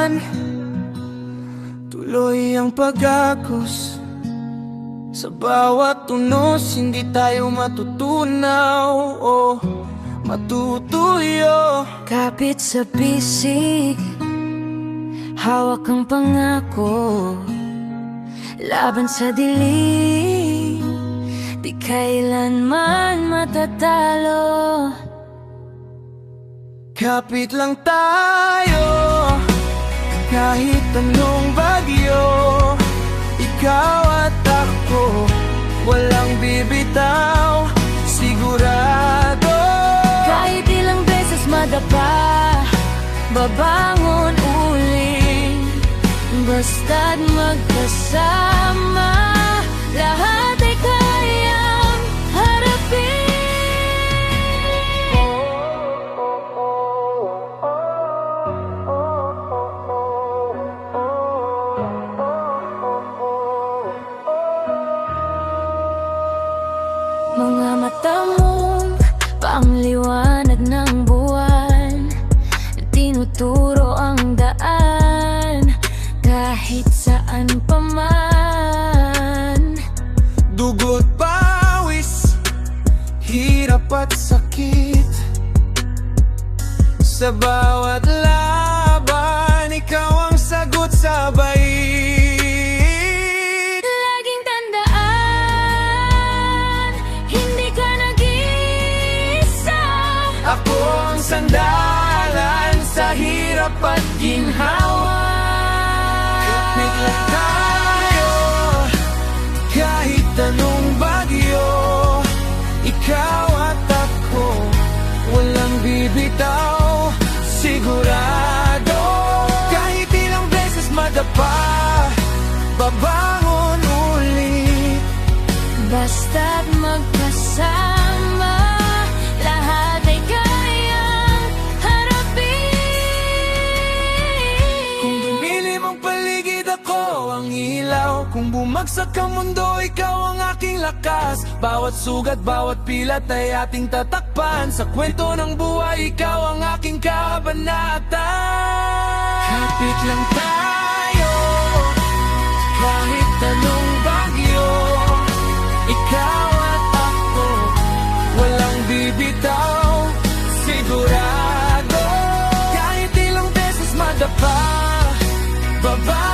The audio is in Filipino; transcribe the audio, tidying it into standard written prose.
ulan, tuloy ang pag-agos. Sa bawat tunos, hindi tayo matutunaw o matutuyo. Kapit sa bisig, hawak ang pangako. Laban sa dilim, di kailanman matatalo. Kapit lang tayo, kahit anong bagyo. Ikaw at ako, walang bibitaw, sigurado. Kahit ilang beses madapa, babangon uli. Basta't magkasama, lahat ay kayang harapin. Mga mata mong pangliwanag ng buwan, tinuturo ang daan kahit saan pa man. Dugo't pawis, hirap at sakit. Sa bawat laban, ikaw ang sagot sa bait. Laging tandaan, hindi ka nag-iisa. Ako ang sandalan sa hirap at ginhawa. Kapit lang tayo, kahit anong bagyo. Ikaw at ako, walang bibitaw, sigurado. Kahit ilang beses madapa, babangon ulit. Basta't magkasama, lahat ay kayang harapin. Kung dumilim ang paligid, ako ang ilaw. Kung bumagsak ang mundo, ikaw ang aking lakas. Bawat sugat, bawat pilat ay ating tatakpan. Sa kwento ng buhay, ikaw ang aking kabanata. Kapit lang tayo, kahit anong bagyo. Ikaw at ako, walang bibitaw, sigurado. Kahit ilang beses madapa, baba